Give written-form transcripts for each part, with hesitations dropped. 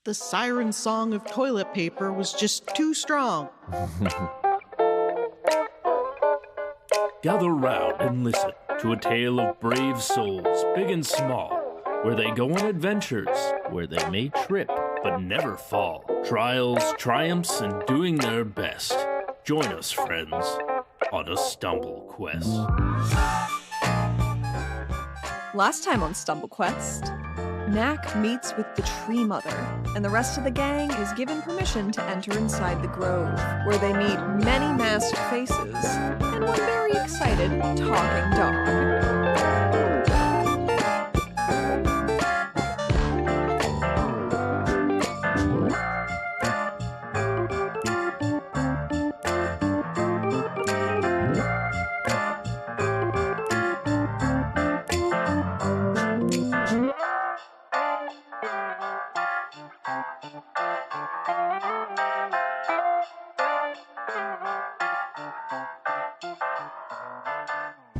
The siren song of toilet paper was just too strong. Gather round and listen to a tale of brave souls, big and small, where they go on adventures, where they may trip but never fall. Trials, triumphs, and doing their best. Join us, friends, on a Stumble Quest. Last time on Stumble Quest, Knack meets with the Tree Mother, and the rest of the gang is given permission to enter inside the grove, where they meet many masked faces and one very excited talking dog.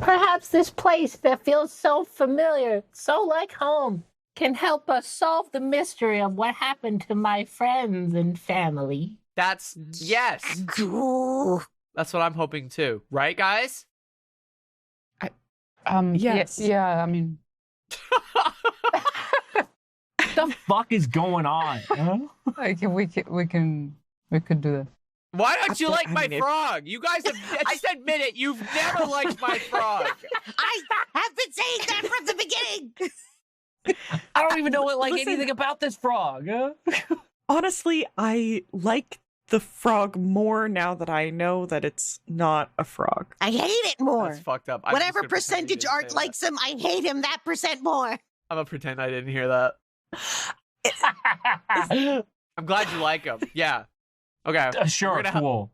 Perhaps this place that feels so familiar, so like home, can help us solve the mystery of what happened to my friends and family. Yes. That's what I'm hoping too. Right, guys? Yes. Yeah, I mean... What the fuck is going on? Huh? Like, we could do that. Why don't you like my frog? You guys have just admit it. You've never liked my frog. I have been saying that from the beginning. I don't even know anything about this frog. Huh? Honestly, I like the frog more now that I know that it's not a frog. I hate it more. That's fucked up. Whatever percentage Art likes him, I hate him that percent more. I'm gonna pretend I didn't hear that. I'm glad you like him. Yeah. Okay. Sure, cool.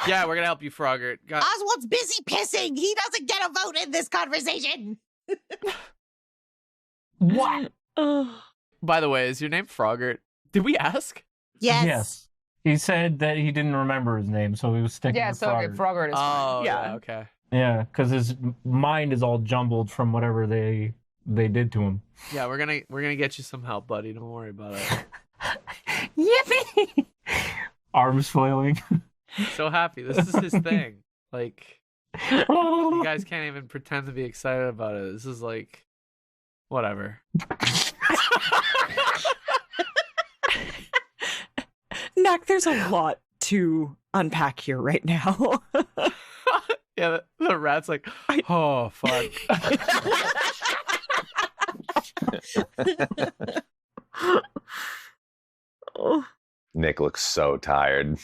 Yeah, we're gonna help you, Froggert. Oswalt's busy pissing. He doesn't get a vote in this conversation. What? By the way, is your name Froggert? Did we ask? Yes. He said that he didn't remember his name, so he was sticking with Froggert. Froggert is fine. Oh, yeah, okay. Yeah, because his mind is all jumbled from whatever they did to him. Yeah, we're gonna get you some help, buddy. Don't worry about it. Yippee! Arms flailing. So happy. This is his thing. Like, you guys can't even pretend to be excited about it. This is like, whatever. Knack, there's a lot to unpack here right now. Yeah, the rat's like, oh, fuck. Nick looks so tired.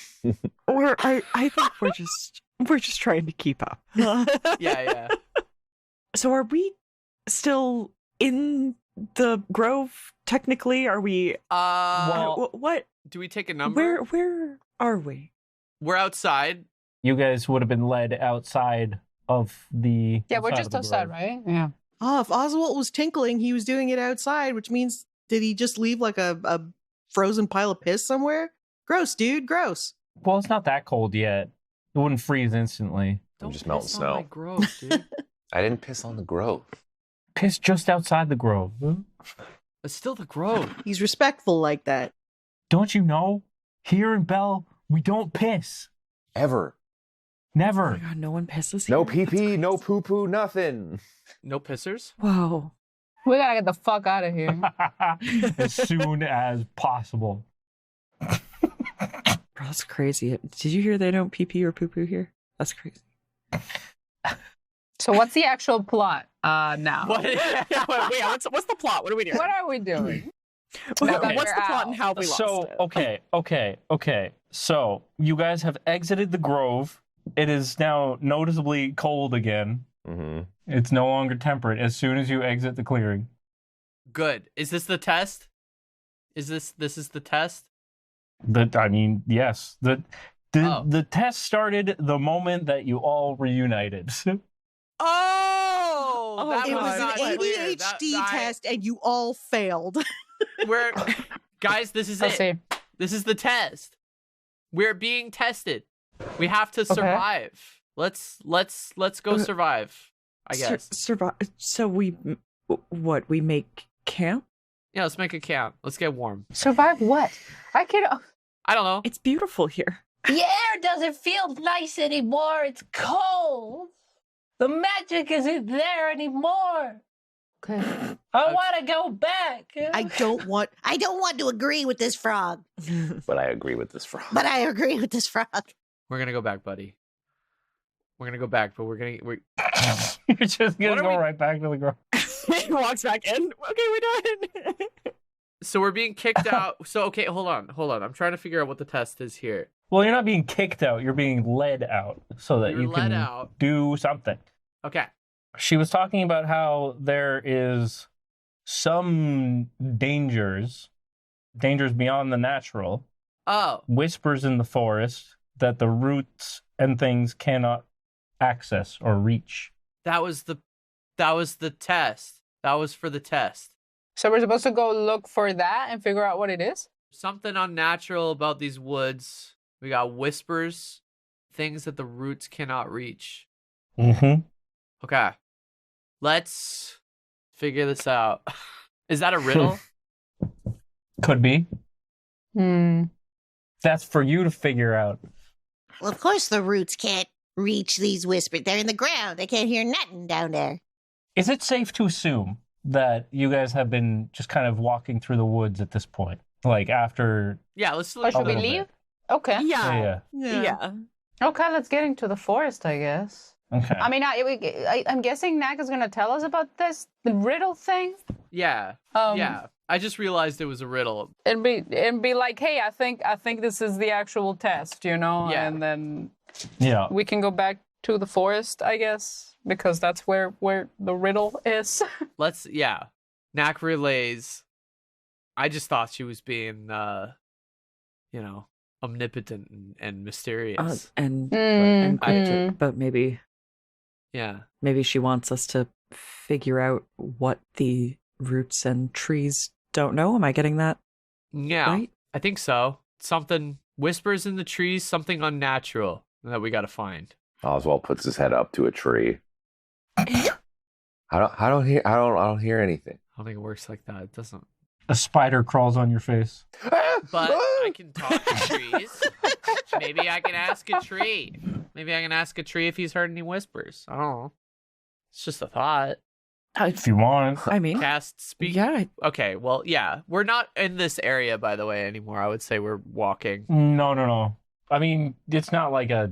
I think we're just trying to keep up. Yeah. So are we still in the grove technically? Are we well, what do we take a number? Where are we? We're outside. You guys would have been led outside of the... Yeah, we're just outside, right? Yeah. Oh, if Oswalt was tinkling, he was doing it outside, which means, did he just leave like a frozen pile of piss somewhere? Gross, dude, gross. Well, it's not that cold yet. It wouldn't freeze instantly. I'm just melting snow. My grove, dude. I didn't piss on the grove. Piss just outside the grove. Huh? It's still the grove. He's respectful like that. Don't you know? Here in Bell, we don't piss. Ever. Never. Oh my God, no one pisses No here? pee-pee, no poo-poo, nothing. No pissers? Whoa. We gotta get the fuck out of here. As soon as possible. Bro, that's crazy. Did you hear they don't pee-pee or poo-poo here? That's crazy. So what's the actual plot now? What's the plot? What are we doing? What are we doing? Okay, Okay. what's the plot and how we lost it? Okay. So, you guys have exited the grove. It is now noticeably cold again. Mm-hmm. It's no longer temperate as soon as you exit the clearing. Good. Is this the test? Is this is the test? Yes. The test started the moment that you all reunited. Oh, It was an ADHD test, and you all failed. Guys, this is Let's it. see. This is the test. We're being tested. We have to survive. Let's go survive. I guess. Survive. So we make camp? Yeah, let's make it count. Let's get warm. Survive what? I don't know. It's beautiful here. The air doesn't feel nice anymore. It's cold. The magic isn't there anymore. Okay. I want to go back. I don't want to agree with this frog. But I agree with this frog. But I agree with this frog. We're gonna go back, buddy. We're gonna go back, but we're You're just gonna go right back to the grove. He walks back in. Okay, we're done. So we're being kicked out. So okay, hold on. I'm trying to figure out what the test is here. Well, you're not being kicked out. You're being led out so that You're you led can out. do something. Okay. She was talking about how there is some dangers beyond the natural, Oh, whispers in the forest that the roots and things cannot access or reach. that was the test. That was for the test. So we're supposed to go look for that and figure out what it is? Something unnatural about these woods. We got whispers, things that the roots cannot reach. Mm-hmm. Okay. Let's figure this out. Is that a riddle? Could be. Hmm. That's for you to figure out. Well, of course the roots can't reach these whispers. They're in the ground. They can't hear nothing down there. Is it safe to assume that you guys have been just kind of walking through the woods at this point? Like after... Yeah, let's Or look. should we little bit. leave? Okay. Yeah. Yeah. Okay, let's get into the forest, I guess. Okay. I mean, I'm guessing Knack is going to tell us about this, the riddle thing. Yeah. Yeah. I just realized it was a riddle. And be like, hey, I think this is the actual test, you know? Yeah. And then Yeah. we can go back to the forest, I guess, because that's where the riddle is. Yeah. Knack relays. I just thought she was being, omnipotent and mysterious. And cryptic, but maybe Yeah. she wants us to figure out what the roots and trees don't know. Am I getting that Yeah. right? I think so. Something whispers in the trees, something unnatural that we got to find. Oswalt puts his head up to a tree. I don't hear anything. I don't think it works like that. It doesn't. A spider crawls on your face. But I can talk to trees. Maybe I can ask a tree. Maybe I can ask a tree if he's heard any whispers. I don't know. It's just a thought. If you want. I mean, Cast speak. yeah. Okay, well, yeah. We're not in this area, by the way, anymore. I would say we're walking. No. I mean, it's not like a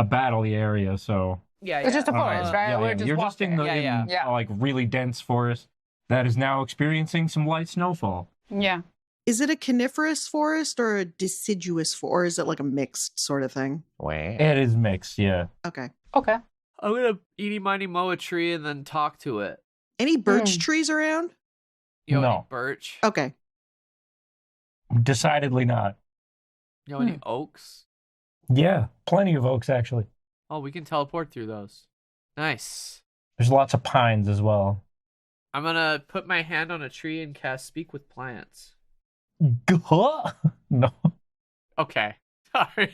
battle area, so... Yeah, It's just a forest, right? Yeah, We're yeah. just You're just in walking. the Yeah. like really dense forest that is now experiencing some light snowfall. Yeah. Is it a coniferous forest or a deciduous forest? Or is it like a mixed sort of thing? Wow. It is mixed, yeah. Okay. Okay. I'm gonna eeny miny mow a tree and then talk to it. Any birch trees around? You know, No. any birch? Okay. Decidedly not. You know, any oaks? Yeah, plenty of oaks, actually. Oh, we can teleport through those. Nice. There's lots of pines as well. I'm gonna put my hand on a tree and cast Speak with Plants. No. Okay. Sorry.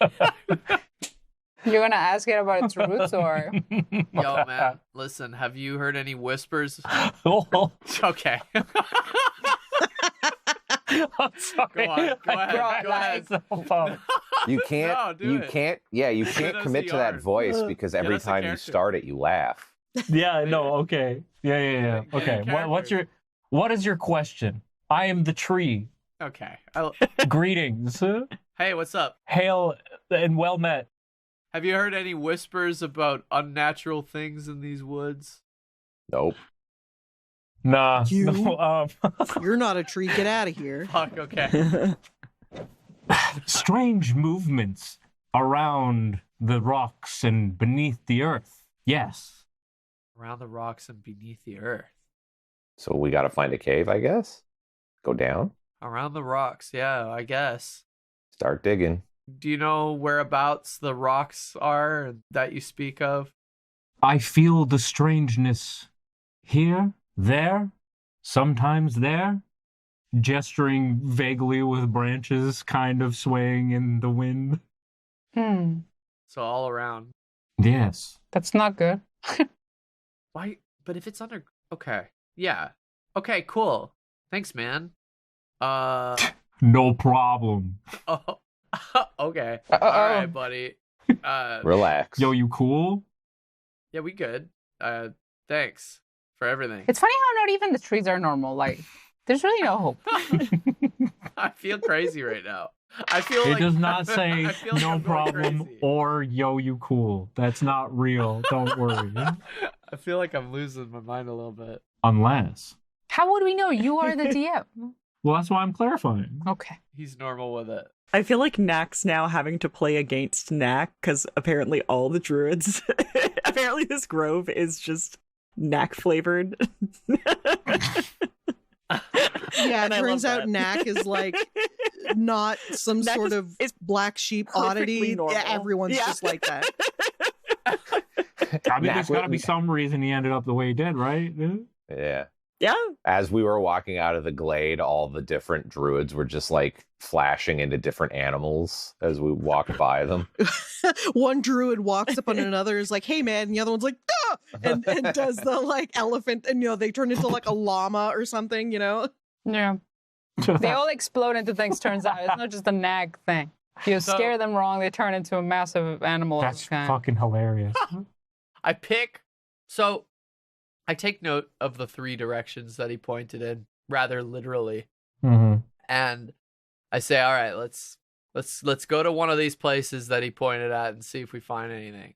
You're going to ask it about its roots or? Yo, man, listen, have you heard any whispers? Okay. I'm sorry. Go ahead. You can't. No, do it. Can't. Yeah, you can't us commit the to that art. voice because every us a time you character. start it, you laugh. Yeah, no, okay. Yeah. Get a Okay. What is your question? I am the tree. Okay. Greetings. Hey, what's up? Hail and well met. Have you heard any whispers about unnatural things in these woods? Nope. Nah. You? No, You're not a tree. Get out of here. Fuck, okay. strange movements around the rocks and beneath the earth. Yes. Around the rocks and beneath the earth. So we got to find a cave, I guess. Go down. Around the rocks, yeah, I guess. Start digging. Do you know whereabouts the rocks are that you speak of? I feel the strangeness here, there, sometimes there, gesturing vaguely with branches kind of swaying in the wind. So all around. Yes. That's not good. Why? But if it's under... Okay. Yeah. Okay, cool. Thanks, man. No problem. Oh, okay. All right, buddy. Relax. Yo, you cool? Yeah, we good. Thanks for everything. It's funny how not even the trees are normal. Like, there's really no hope. I feel crazy right now. I feel It like does not say I feel like no I'm going problem crazy. or yo, you cool. That's not real. Don't worry. I feel like I'm losing my mind a little bit. Unless. How would we know? You are the DM. Well, that's why I'm clarifying. Okay. He's normal with it. I feel like Knack's now having to play against Knack because apparently all the druids, apparently this grove is just Knack flavored. Yeah, And it I turns love out that. Knack is like not some Knack sort is- of is black sheep perfectly oddity. normal. Yeah, everyone's Yeah. just like that. I mean, Knack there's got to be with- some reason he ended up the way he did, right? Yeah. Yeah. As we were walking out of the glade, all the different druids were just like flashing into different animals as we walked by them. One druid walks up on another, is like, "Hey, man," and the other one's like, "Ah!" and does the like elephant, and they turn into like a llama or something, Yeah. They all explode into things, turns out. It's not just a nag thing. You scare them wrong, they turn into a massive animal. of That's its kind. fucking hilarious. I take note of the 3 directions that he pointed in, rather literally. Mm-hmm. And I say, all right, let's go to one of these places that he pointed at and see if we find anything.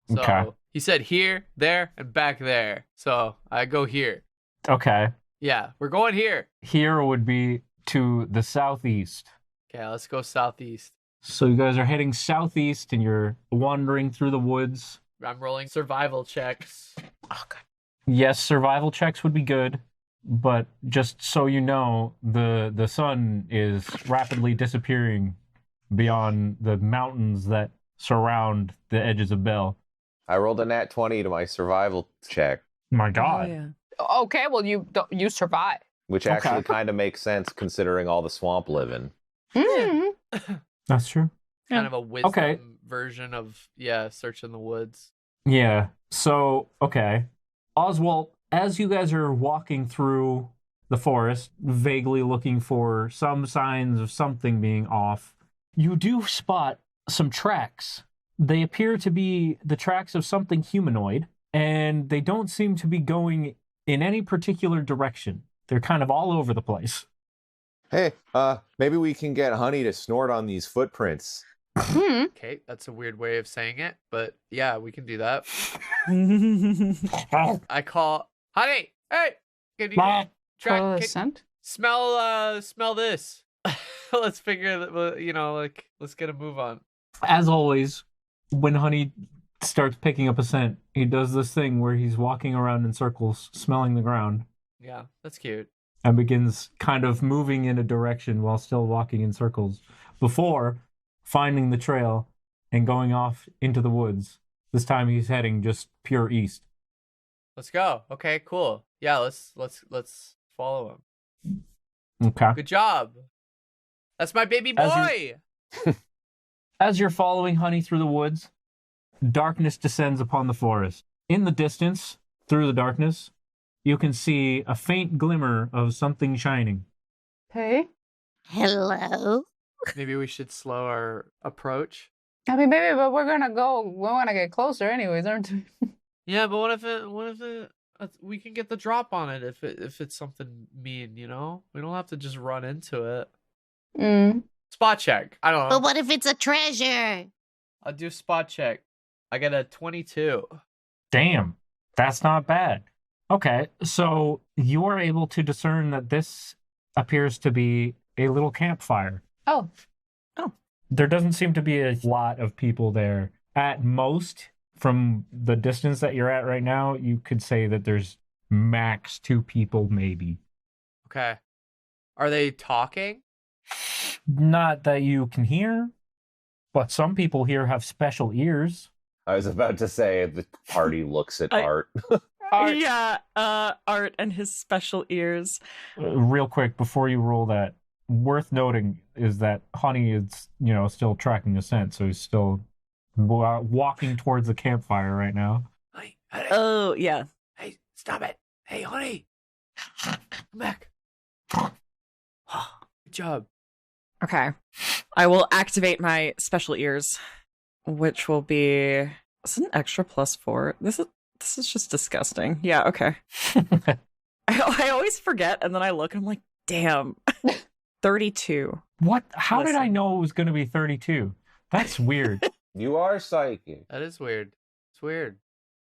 So Okay. he said here, there, and back there. So I go here. Okay. Yeah, we're going here. Here would be to the southeast. Okay, let's go southeast. So you guys are heading southeast and you're wandering through the woods. I'm rolling survival checks. Yes, survival checks would be good, but just so you know, the sun is rapidly disappearing beyond the mountains that surround the edges of Bell. I rolled a nat 20 to my survival check, My God. yeah. Okay, well, you survive. which Okay. actually kind of makes sense considering all the swamp living. Mm-hmm. That's true. Kind of a wisdom Okay. version of, search in the woods. Yeah. So, okay. Oswalt, as you guys are walking through the forest, vaguely looking for some signs of something being off, you do spot some tracks. They appear to be the tracks of something humanoid, and they don't seem to be going in any particular direction. They're kind of all over the place. Hey, maybe we can get Honey to snort on these footprints. Hmm. Okay, that's a weird way of saying it, but yeah, we can do that. I call, honey, hey, can you Mom. Follow the can- scent? smell this. Let's figure that, let's get a move on. As always, when Honey starts picking up a scent, he does this thing where he's walking around in circles, smelling the ground, Yeah, that's cute. and begins kind of moving in a direction while still walking in circles before finding the trail and going off into the woods. This time he's heading just pure east. Let's go. Okay, cool. Yeah, let's follow him. Okay. Good job. That's my baby As boy. As you're following Honey through the woods, darkness descends upon the forest. In the distance, through the darkness, you can see a faint glimmer of something shining. Hey? Hello? Maybe we should slow our approach. I mean, maybe, but we're gonna go. We want to get closer, anyways, aren't we? Yeah, but what if we can get the drop on it if it's something mean, We don't have to just run into it. Mm. Spot check. I don't know. But what if it's a treasure? I'll do spot check. I got a 22. Damn, that's not bad. Okay, so you are able to discern that this appears to be a little campfire. Oh. There doesn't seem to be a lot of people there. At most, from the distance that you're at right now, you could say that there's max 2 people, maybe. Okay. Are they talking? Not that you can hear, but some people here have special ears. I was about to say the party looks at Art. Art. Yeah, Art and his special ears. Real quick, before you roll that, worth noting is that Honey is, still tracking the scent, so he's still walking towards the campfire right now. Hey, honey. Oh, yeah. Hey, stop it. Hey, honey. Come back. Good job. Okay. I will activate my special ears, which will be... Is it an extra +4? This is just disgusting. Yeah, okay. I always forget, and then I look and I'm like, damn. 32. What? How did I know it was going to be 32? That's weird. You are psychic. That is weird. It's weird.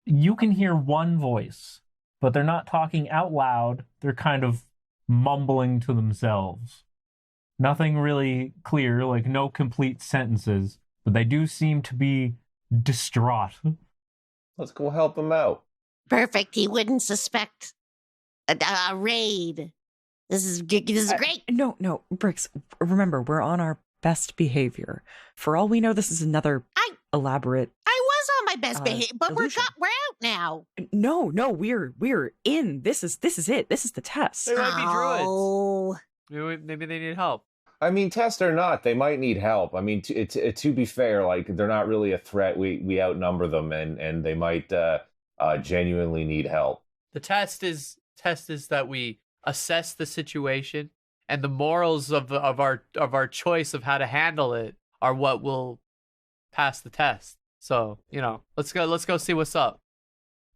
You can hear one voice, but they're not talking out loud. They're kind of mumbling to themselves. Nothing really clear, like no complete sentences, but they do seem to be distraught. Let's go help him out. Perfect. He wouldn't suspect a raid. This is great. No, Brix, remember, we're on our best behavior. For all we know, this is another elaborate... I was on my best behavior, but illusion. we're out now. No, we're in. This is it. This is the test. They might be druids. Oh. Maybe they need help. I mean, test or not, they might need help. I mean, to be fair, like, they're not really a threat. We outnumber them, and they might genuinely need help. The test is that we assess the situation, and the morals of our choice of how to handle it are what will pass the test. So, let's go see what's up.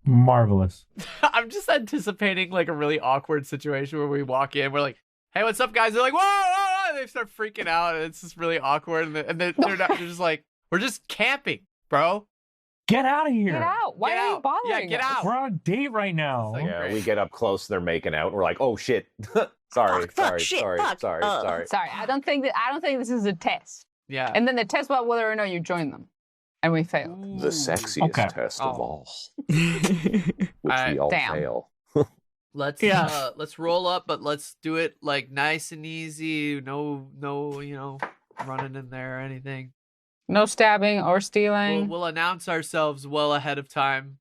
Marvelous. I'm just anticipating like a really awkward situation where we walk in, we're like, "Hey, what's up, guys?" They're like, "Whoa, whoa, whoa!" They start freaking out, and it's just really awkward. And they're just like, "We're just camping, bro. Get out of here. Get out. Why are you bothering Yeah, get us? out." We're on a date right now. It's like, Yeah, we get up close, they're making out, and we're like, "Oh shit, sorry." Sorry, I don't think this is a test. Yeah. And then the test about whether or not you join them. And we failed. The sexiest test of all, which we all fail. Let's roll up, but let's do it like nice and easy. No, running in there or anything. No stabbing or stealing. We'll announce ourselves well ahead of time.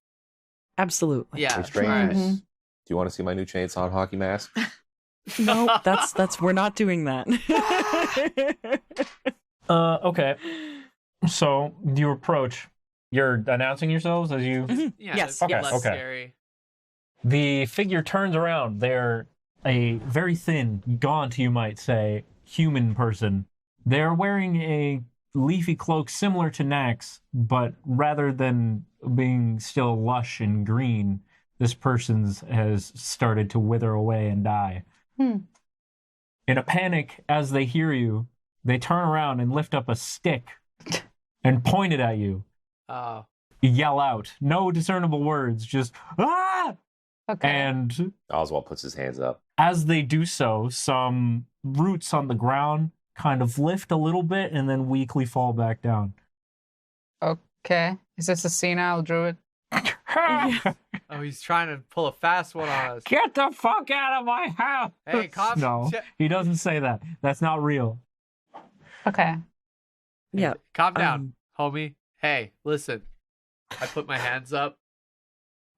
Absolutely. Yeah. Hey, strangers, Mhm. do you want to see my new chainsaw hockey mask? No, that's we're not doing that. Okay. So you approach. You're announcing yourselves as you... Yeah, Yes, it's okay, less okay. scary. The figure turns around. They're a very thin, gaunt, you might say, human person. They're wearing a leafy cloak similar to Knack's, but rather than being still lush and green, this person's has started to wither away and die. In a panic, as they hear you, they turn around and lift up a stick and point it at you. Oh. Yell out. No discernible words, just, ah! Okay. And Oswalt puts his hands up. as they do so, some roots on the ground kind of lift a little bit and then weakly fall back down. Okay. Is this a senile druid? Oh, he's trying to pull a fast one on us. Get the fuck out of my house! Hey, calm No, he doesn't say that. That's not real. Okay. Yeah. Calm down, homie. Hey, listen. I put my hands up.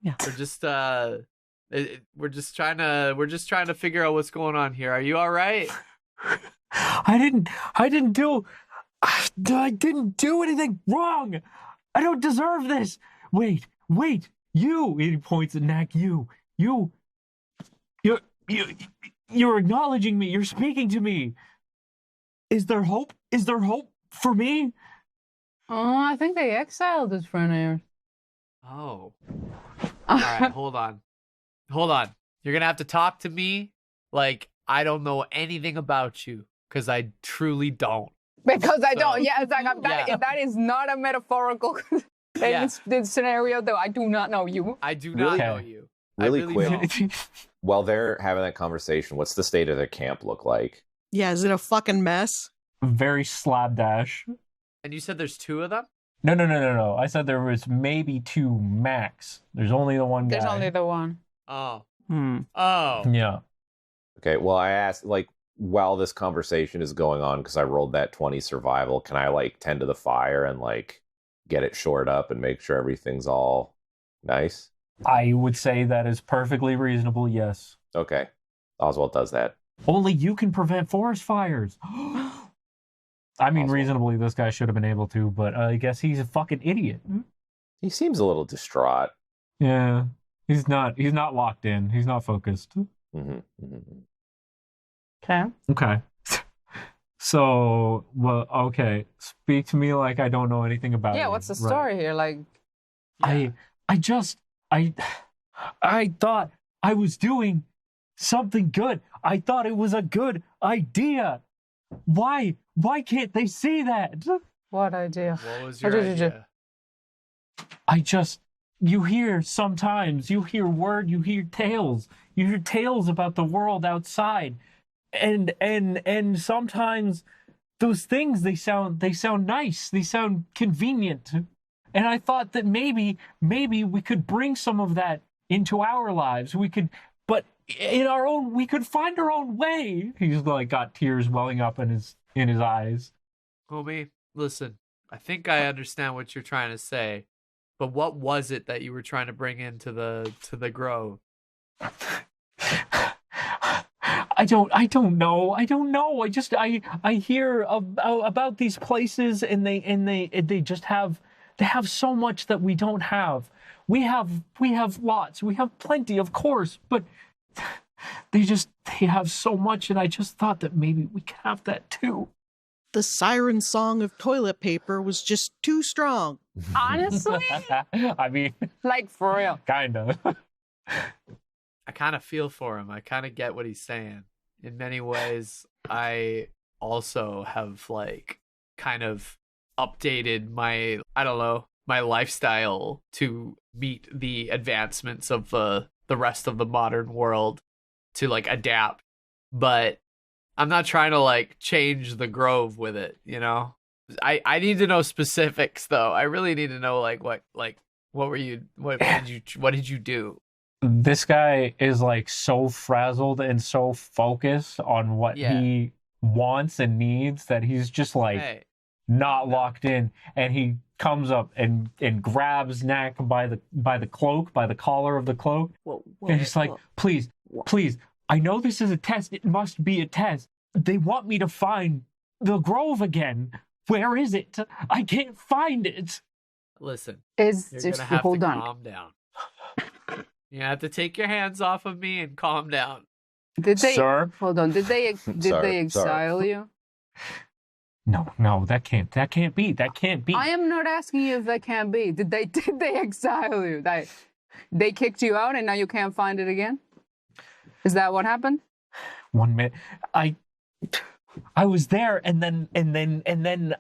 Yeah. We're just trying to figure out what's going on here. Are you all right? I didn't do anything wrong. I don't deserve this. Wait, you. He points at Knack. You're acknowledging me. You're speaking to me. Is there hope? Is there hope for me? Oh, I think they exiled this friend of yours. Oh. All right, hold on. You're gonna have to talk to me like I don't know anything about you, because I truly don't. Because I So- don't. Yeah, it's like Yeah. that is not a metaphorical Yeah. this scenario, though. I do not know you. I do not Really? know you. Really I really quick. don't. While they're having that conversation, what's the state of their camp look like? Yeah, is it a fucking mess? Very slapdash. And you said there's two of them? No. I said there was maybe two max. There's only the one guy. There's only the one. Oh. Hmm. Oh. Yeah. Okay, well, I asked, like, while this conversation is going on, because I rolled that 20 survival, can I, like, tend to the fire and, like, get it shored up and make sure everything's all nice? I would say that is perfectly reasonable, yes. Okay. Oswald does that. Only you can prevent forest fires. I mean, Oswald. reasonably, this guy should have been able to, but I guess he's a fucking idiot. He seems a little distraught. Yeah. He's not locked in. He's not focused. Mm-hmm. Okay. Okay. So, well, okay. Speak to me like I don't know anything about it. Yeah, what's the story here? Like, I thought I was doing something good. I thought it was a good idea. Why can't they see that? what idea? What was your idea? You hear sometimes, you hear tales. You hear tales about the world outside. And sometimes those things, they sound nice. They sound convenient. And I thought that maybe we could bring some of that into our lives. We could find our own way. He's like got tears welling up in his eyes. Homie, listen, I think I understand what you're trying to say, but what was it that you were trying to bring into the grove? I don't know. I hear about these places, and they have so much that we don't have. We have lots. We have plenty, of course, but they have so much, and I just thought that maybe we could have that too. The siren song of toilet paper was just too strong. Honestly? I mean, like, for real. Kind of. I kind of feel for him. I kind of get what he's saying. In many ways, I also have like kind of updated my lifestyle to meet the advancements of the rest of the modern world, to like adapt. But I'm not trying to like change the grove with it, you know? I need to know specifics though. I really need to know what did you do? This guy is like so frazzled and so focused on what he wants and needs that he's just like not locked in. And he comes up and grabs Knack by the cloak, by the collar of the cloak. And he's like, please, I know this is a test. It must be a test. They want me to find the grove again. Where is it? I can't find it. Listen, you're gonna have to calm down. You have to take your hands off of me and calm down. Did they? Sir? Hold on. Did they exile you? No, that can't be. That can't be. I am not asking you if that can't be. Did they exile you? They kicked you out and now you can't find it again? Is that what happened? 1 minute. I was there and then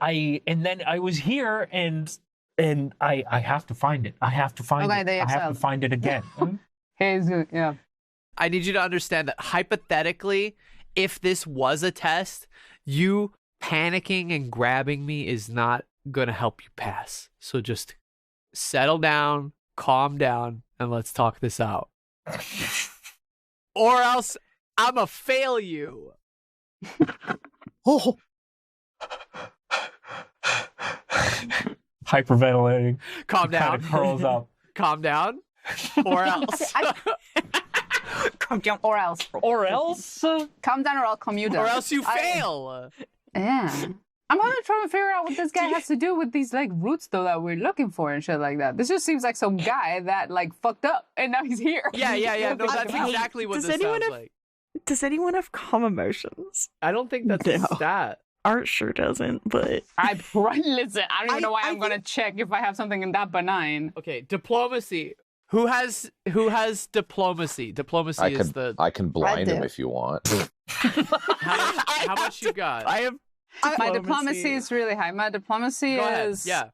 I was here and I have to find it. I have to find it. I have to find it again. Yeah. I need you to understand that hypothetically, if this was a test, you panicking and grabbing me is not going to help you pass. So just settle down, calm down, and let's talk this out. Or else I'ma fail you. Oh. Hyperventilating. Calm down. Kind of curls up. Calm down. Or else. Calm down. Or else. Calm down or I'll calm you down. Or else you fail. Yeah. I'm only trying to figure out what this guy has to do with these like roots though that we're looking for and shit like that. This just seems like some guy that like fucked up and now he's here. Yeah. No, that's exactly what this sounds like. Does anyone have calm emotions? I don't think that's a stat. Art sure doesn't, but listen, I don't even know why I'm gonna check if I have something in that benign. Okay, diplomacy. Who has diplomacy? Diplomacy is the. I can blind him if you want. How much you got? I have. My diplomacy is really high. My diplomacy is. Yeah.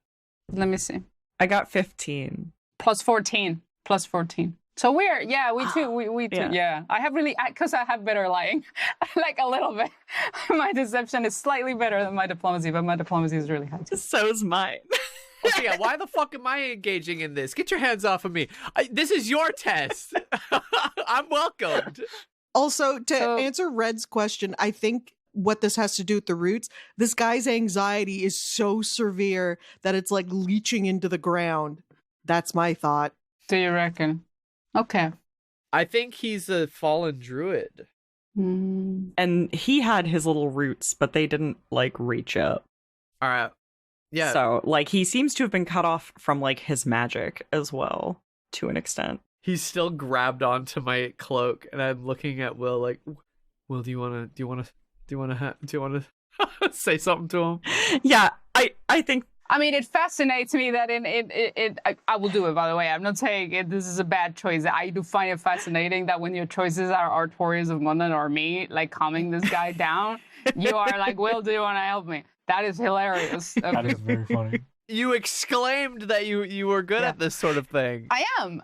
Let me see. I got 15. Plus 14. So we too. Yeah. I have really, because I have better lying, like a little bit. My deception is slightly better than my diplomacy, but my diplomacy is really high. So is mine. Okay, yeah, why the fuck am I engaging in this? Get your hands off of me. This is your test. I'm welcomed. Also, to answer Red's question, I think what this has to do with the roots, this guy's anxiety is so severe that it's like leaching into the ground. That's my thought. Do you reckon? Okay. I think he's a fallen druid. And he had his little roots, but they didn't like reach up. All right. Yeah. So like he seems to have been cut off from like his magic as well, to an extent. He's still grabbed onto my cloak, and I'm looking at Will like, Will, do you want to say something to him? Yeah, I think. I mean, it fascinates me that I will do it, by the way. I'm not saying this is a bad choice. I do find it fascinating that when your choices are Artorious of London or me, like calming this guy down, you are like, Will, do you want to help me? That is hilarious. That is very funny. You exclaimed that you were good at this sort of thing. I am.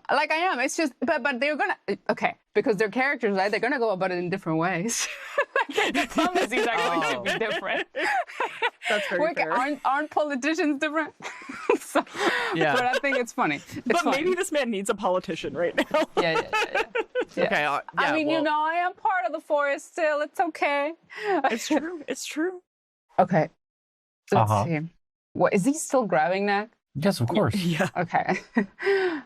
It's just, but they're gonna, okay, because they're characters, right? They're gonna go about it in different ways. Like the diplomacies are going to be different. That's very fair. Aren't politicians different? So, Yeah. But I think it's funny. But maybe this man needs a politician right now. Yeah. Okay. I mean, I am part of the forest still. It's okay. It's true. Okay. Let's see. What, is he still grabbing Knack? Yes, of course. Yeah. Okay.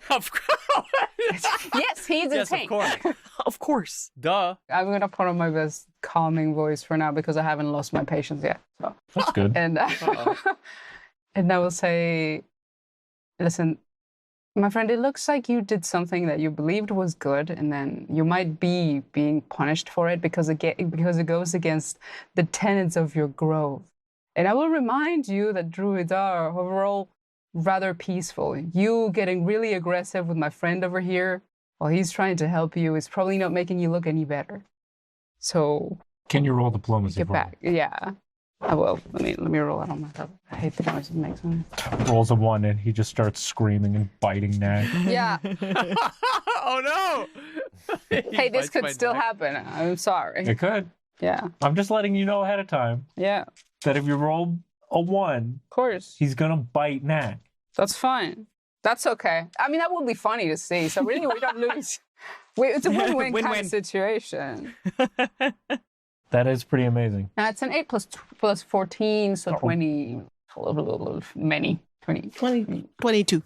Of course. Yes, he's a tank. Of course. Of course. Duh. I'm going to put on my best calming voice for now because I haven't lost my patience yet. So. That's good. And and I will say, listen, my friend, it looks like you did something that you believed was good, and then you might be being punished for it because it goes against the tenets of your grove. And I will remind you that druids are overall rather peaceful. You getting really aggressive with my friend over here while he's trying to help you is probably not making you look any better. So Can you roll diplomacy get for back. Yeah. I will. Let me roll it on myself. I hate the noise it makes. me? Rolls a 1 and he just starts screaming and biting Knack. Yeah. Oh no! Hey, this could still happen. I'm sorry. It could. Yeah. I'm just letting you know ahead of time Yeah. that if you roll a 1, Of course. he's gonna bite Knack. That's fine. That's okay. I mean, that would be funny to see. So really, we don't lose. It's a win-win kind of situation. That is pretty amazing. It's an 8 plus 14, so 20. Many. 20. 22.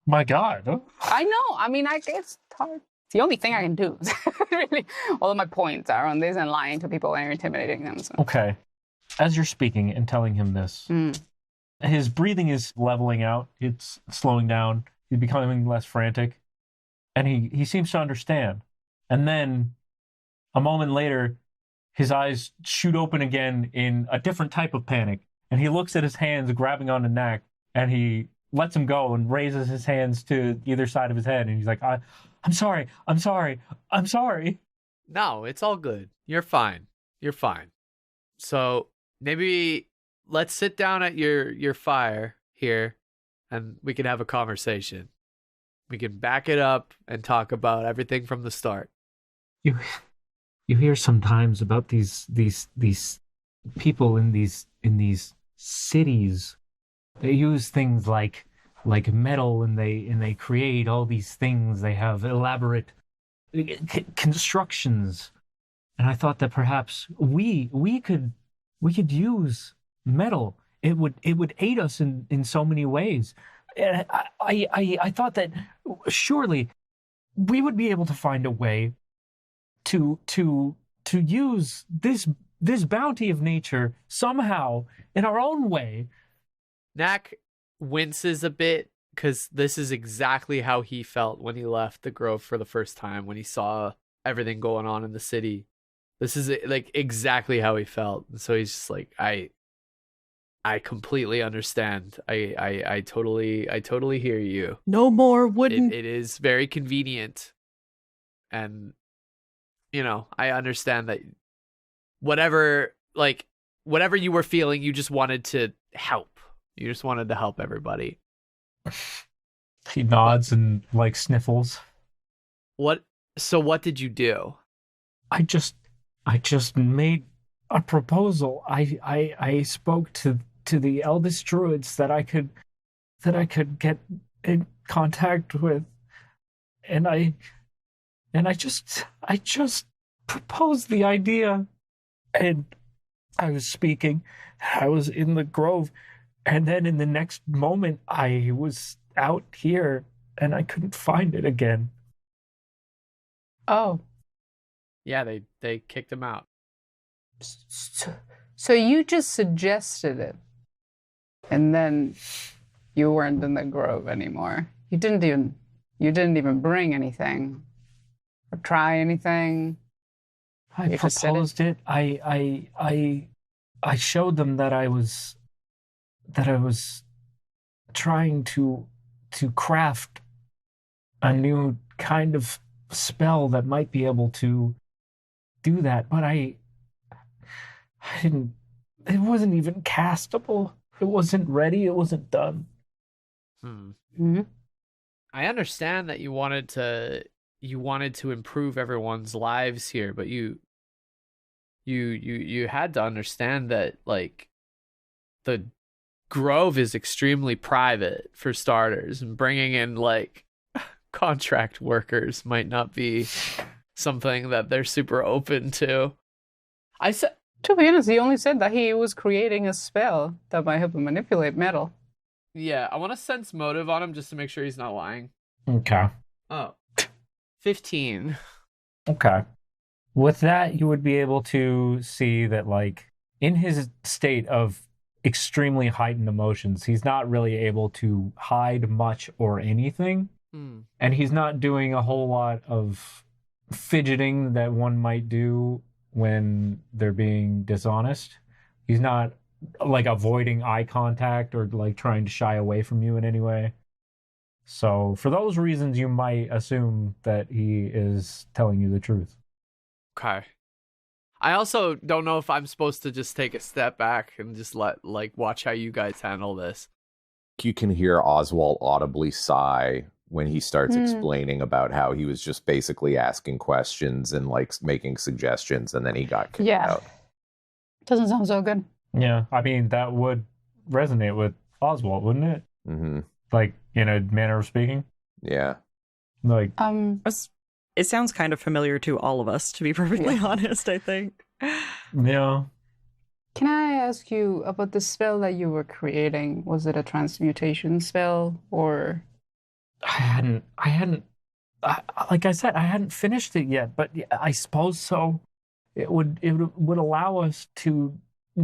My God. Huh? I know. I mean, it's hard. It's the only thing I can do. Really, all of my points are on this and lying to people and intimidating them. So. Okay. As you're speaking and telling him this, his breathing is leveling out. It's slowing down. He's becoming less frantic. And he seems to understand. And then a moment later, his eyes shoot open again in a different type of panic. And he looks at his hands grabbing onto Knack, and he lets him go and raises his hands to either side of his head. And he's like, I'm sorry. No, it's all good. You're fine. So maybe let's sit down at your fire here and we can have a conversation. We can back it up and talk about everything from the start. You hear sometimes about these people in these cities. They use things like metal, and they create all these things. They have elaborate constructions, and I thought that perhaps we could use metal. It would aid us in so many ways. And I thought that surely we would be able to find a way to use this bounty of nature somehow in our own way. Knack winces a bit because this is exactly how he felt when he left the Grove for the first time, when he saw everything going on in the city. This is like exactly how he felt. And so he's just like, I completely understand. I totally hear you. No more wooden. It is very convenient. And, I understand that whatever you were feeling, you just wanted to help. You just wanted to help everybody. He nods and sniffles. So what did you do? I just made a proposal. I spoke to the eldest druids that I could get in contact with, and I just proposed the idea, and I was speaking. I was in the grove, and then in the next moment I was out here and I couldn't find it again. Oh. Yeah, they kicked him out. So you just suggested it, and then you weren't in the grove anymore. You didn't even bring anything or try anything. I proposed it. I showed them that I was trying to craft a new kind of spell that might be able to do that, but I didn't. It wasn't even castable. It wasn't ready. It wasn't done. Mm-hmm. I understand that you wanted to improve everyone's lives here, but you had to understand that like the Grove is extremely private for starters, and bringing in like contract workers might not be something that they're super open to. I said, to be honest, he only said that he was creating a spell that might help him manipulate metal. Yeah, I want to sense motive on him just to make sure he's not lying. Okay. Oh. 15. Okay. With that, you would be able to see that, like, in his state of extremely heightened emotions, he's not really able to hide much or anything. And he's not doing a whole lot of fidgeting that one might do when they're being dishonest. He's not like avoiding eye contact or like trying to shy away from you in any way. So for those reasons, you might assume that he is telling you the truth. Okay. I also don't know if I'm supposed to just take a step back and just watch how you guys handle this. You can hear Oswalt audibly sigh when he starts explaining about how he was just basically asking questions and like making suggestions, and then he got kicked out. Doesn't sound so good. Yeah, I mean, that would resonate with Oswalt, wouldn't it? Mm-hmm. Like, in a manner of speaking? Yeah. Like, it sounds kind of familiar to all of us, to be perfectly honest, I think. Yeah. Can I ask you about the spell that you were creating? Was it a transmutation spell, or... like I said, I hadn't finished it yet, but I suppose so. It would allow us to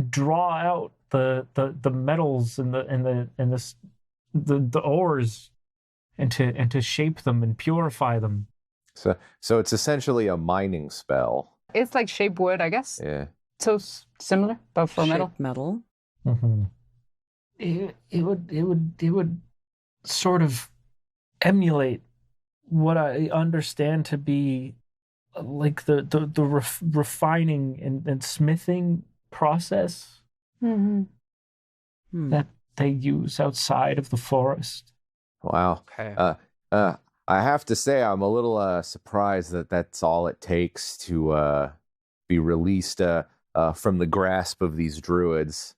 draw out the metals and the ores and to shape them and purify them. So it's essentially a mining spell. It's like shape wood, I guess. Yeah. So similar, but for Shape metal. Mm-hmm. It would sort of emulate what I understand to be like the refining and smithing process that they use outside of the forest. Wow. Okay. I have to say, I'm a little surprised that that's all it takes to be released from the grasp of these druids.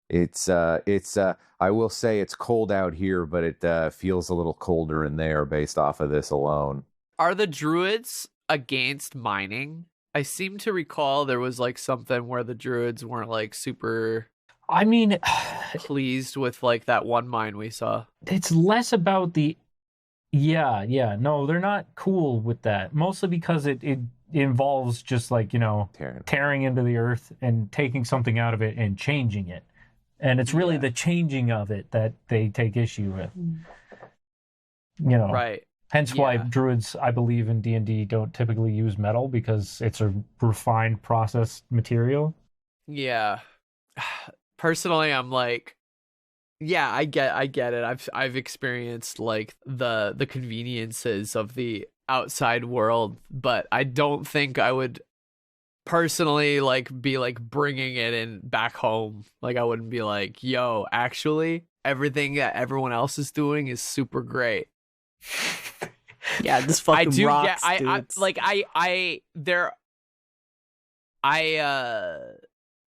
It's I will say it's cold out here, but it feels a little colder in there based off of this alone. Are the druids against mining? I seem to recall there was like something where the druids weren't like super pleased with like that one mine we saw. It's less about the no, they're not cool with that. Mostly because it involves just like, tearing into the earth and taking something out of it and changing it. And it's really the changing of it that they take issue with. Right. Hence why druids, I believe, in D&D don't typically use metal, because it's a refined, processed material. Yeah. Personally, I'm like, yeah, I get it. I've experienced like the conveniences of the outside world, but I don't think I would personally like be like bringing it in back home. Like I wouldn't be like, yo, actually everything that everyone else is doing is super great. Yeah, this fucking rocks,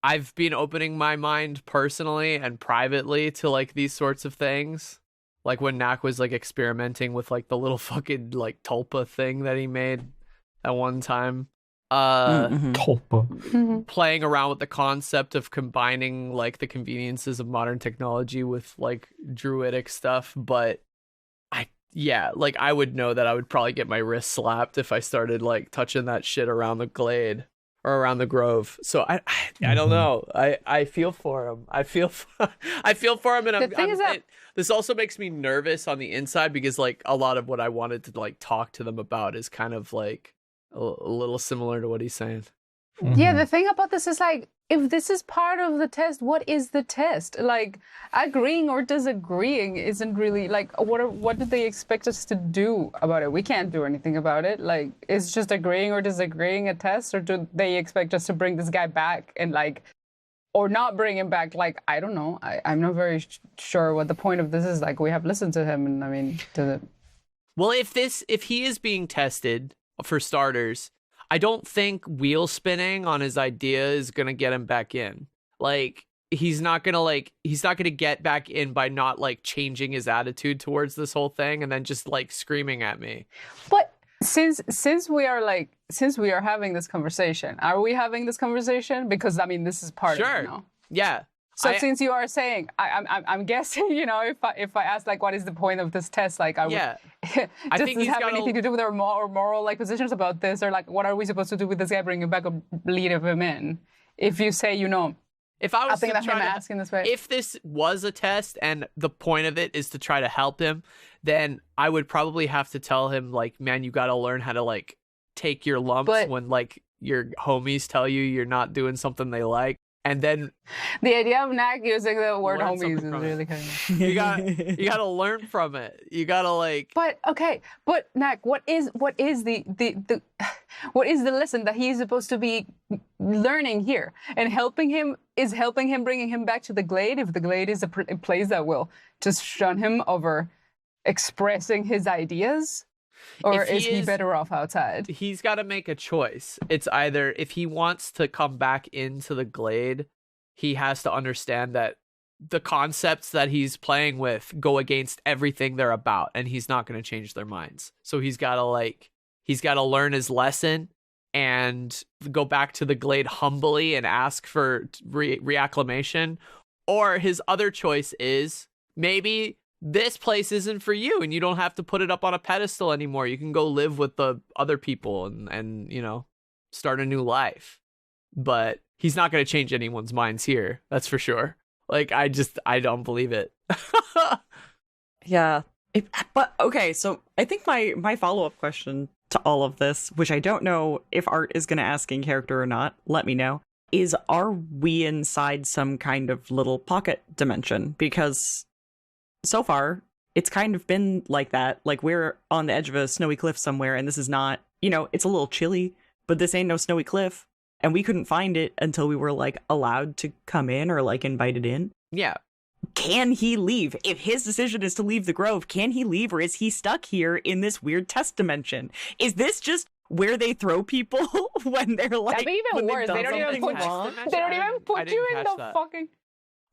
I've been opening my mind personally and privately to like these sorts of things. Like when Knack was like experimenting with like the little fucking like tulpa thing that he made at one time. Tulpa. Playing around with the concept of combining like the conveniences of modern technology with like druidic stuff, but I would know that I would probably get my wrist slapped if I started like touching that shit around the glade or around the grove. So I don't know. I feel for him. I feel for him, and this also makes me nervous on the inside, because like a lot of what I wanted to like talk to them about is kind of like a little similar to what he's saying. Yeah, the thing about this is like, if this is part of the test, what is the test? Like, agreeing or disagreeing isn't really like, what do they expect us to do about it? We can't do anything about it. Like, is just agreeing or disagreeing a test, or do they expect us to bring this guy back and like, or not bring him back? Like, I don't know. I'm not very sure what the point of this is. Like, we have listened to him, and I mean, Well, if he is being tested, for starters, I don't think wheel spinning on his idea is gonna get him back in. Like, he's not gonna get back in by not like changing his attitude towards this whole thing and then just like screaming at me. But since we are having this conversation, are we having this conversation? Because I mean, this is part of it, you know? Yeah. So since you are saying, I'm guessing, you know, if I ask like, what is the point of this test? Like, I would, I does think this have anything to do with our moral like positions about this, or like, what are we supposed to do with this guy, bring him back or lead him in? If you say, you know, if I was think that him asking this way, if this was a test and the point of it is to try to help him, then I would probably have to tell him like, man, you got to learn how to like take your lumps when like your homies tell you you're not doing something they like. And then the idea of Knack using the word homies is really kind of... you gotta learn from it. You gotta like. But Knack, what is the lesson that he's supposed to be learning here? And helping him bringing him back to the glade. If the glade is a place that will just shun him over expressing his ideas. Or is he better off outside? He's got to make a choice. It's either if he wants to come back into the glade, he has to understand that the concepts that he's playing with go against everything they're about, and he's not going to change their minds. So he's got to learn his lesson and go back to the glade humbly and ask for reacclimation. Or his other choice is maybe this place isn't for you and you don't have to put it up on a pedestal anymore. You can go live with the other people and you know, start a new life. But he's not going to change anyone's minds here. That's for sure. Like, I don't believe it. Yeah. But okay, so I think my follow-up question to all of this, which I don't know if Art is going to ask in character or not, let me know, is are we inside some kind of little pocket dimension? Because so far, it's kind of been like that. Like, we're on the edge of a snowy cliff somewhere, and this is not, you know, it's a little chilly, but this ain't no snowy cliff. And we couldn't find it until we were, like, allowed to come in or, like, invited in. Yeah. Can he leave? If his decision is to leave the Grove, can he leave, or is he stuck here in this weird test dimension? Is this just where they throw people when they're, like... That'd be even worse. They don't even put you in the fucking...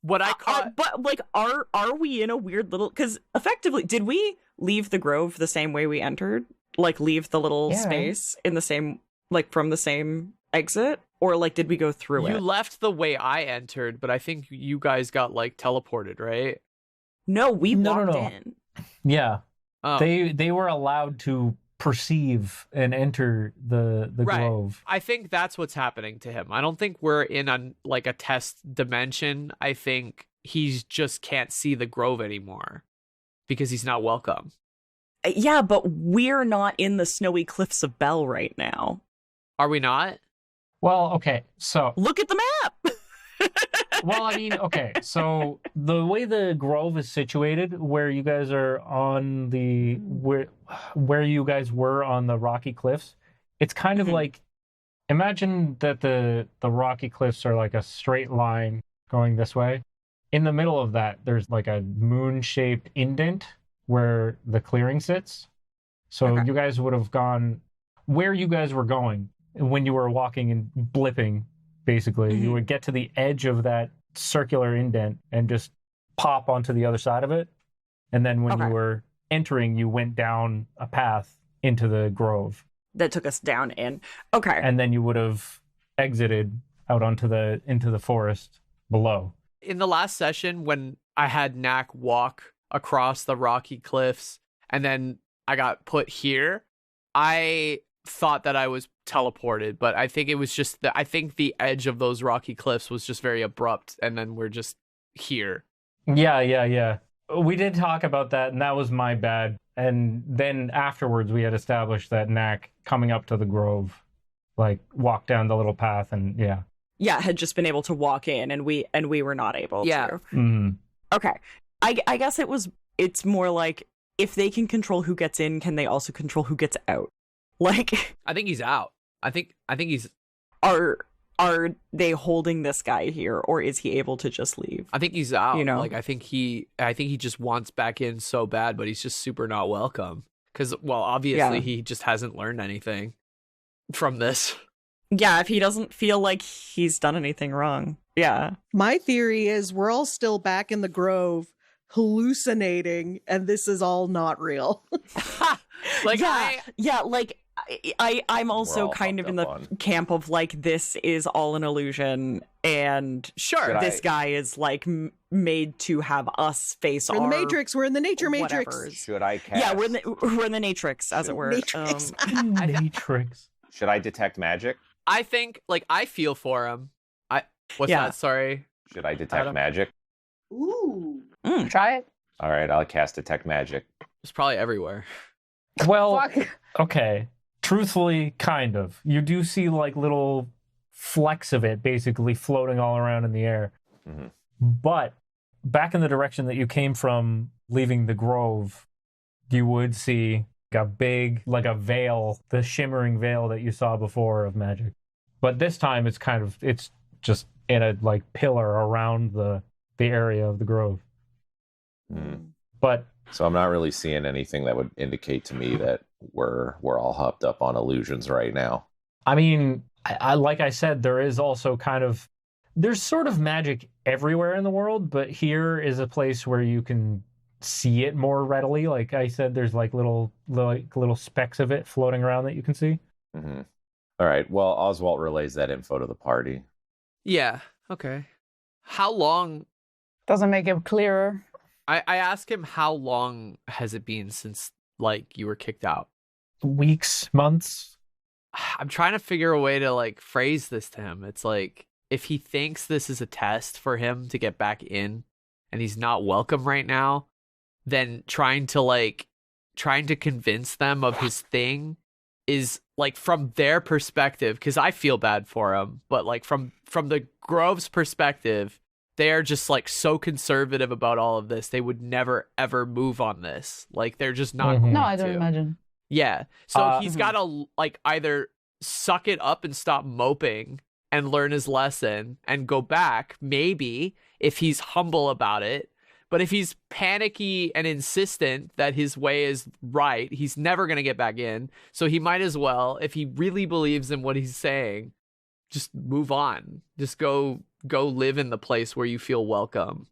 What I caught, but like, are we in a weird little? Because effectively, did we leave the Grove the same way we entered? Like, leave the little space in the same, like, from the same exit, or like, did we go through it? You left the way I entered, but I think you guys got like teleported, right? No, we walked in. Yeah, oh. They were allowed to perceive and enter the Grove. I think that's what's happening to him. I don't think we're in a test dimension. I think he just can't see the Grove anymore because he's not welcome. Yeah, but we're not in the snowy cliffs of Bell right now. Are we not? Well, okay, so look at the map. Well, I mean, okay, so the way the Grove is situated, where you guys are on the where you guys were on the rocky cliffs, it's kind of like, imagine that the rocky cliffs are like a straight line going this way. In the middle of that, there's like a moon-shaped indent where the clearing sits. So you guys would have gone where you guys were going when you were walking and blipping. Basically, you would get to the edge of that circular indent and just pop onto the other side of it. And then when you were entering, you went down a path into the Grove. That took us down in. Okay. And then you would have exited out into the forest below. In the last session, when I had Knack walk across the rocky cliffs and then I got put here, I thought that I was teleported, but I think it was just I think the edge of those rocky cliffs was just very abrupt, and then we're just here. Yeah. We did talk about that, and that was my bad. And then afterwards, we had established that Knack coming up to the Grove like walk down the little path and had just been able to walk in, and we were not able to. Mm-hmm. Okay. I guess it's more like, if they can control who gets in, can they also control who gets out? Like, I think he's out. I think he's. Are they holding this guy here, or is he able to just leave? I think he's out. You know, like I think he just wants back in so bad, but he's just super not welcome. Because, well, obviously he just hasn't learned anything from this. Yeah, if he doesn't feel like he's done anything wrong. Yeah. My theory is we're all still back in the grove hallucinating, and this is all not real. Like, I'm also kind of in the camp of like, this is all an illusion, and this guy is like made to have us face we're in the Matrix. We're in the nature matrix. Should I cast? Yeah, we're in the Matrix, as it were. Matrix. Matrix. Should I detect magic? I think, like, I feel for him. What's that? Sorry. Should I detect magic? Ooh. Try it. All right, I'll cast detect magic. It's probably everywhere. Well, okay. Truthfully, kind of. You do see like little flecks of it basically floating all around in the air. Mm-hmm. But back in the direction that you came from, leaving the grove, you would see a big, like a veil, the shimmering veil that you saw before of magic. But this time it's just in a like pillar around the area of the grove. But so I'm not really seeing anything that would indicate to me that we're all hopped up on illusions right now. I mean, I like I said, there's sort of magic everywhere in the world, but here is a place where you can see it more readily. Like I said, there's like little specks of it floating around that you can see. Mm-hmm. All right. Well, Oswalt relays that info to the party. Yeah. Okay. How long? Doesn't make it clearer. I asked him, how long has it been since, like, you were kicked out? Weeks, months. I'm trying to figure a way to, like, phrase this to him. It's like, if he thinks this is a test for him to get back in and he's not welcome right now, then trying to convince them of his thing is, like, from their perspective, because I feel bad for him, but, like, from the Grove's perspective, they are just like so conservative about all of this. They would never ever move on this. Like, they're just not going No, I don't imagine. Yeah. So he's got to like either suck it up and stop moping and learn his lesson and go back, maybe, if he's humble about it. But if he's panicky and insistent that his way is right, he's never going to get back in. So he might as well, if he really believes in what he's saying, just move on. Just go live in the place where you feel welcome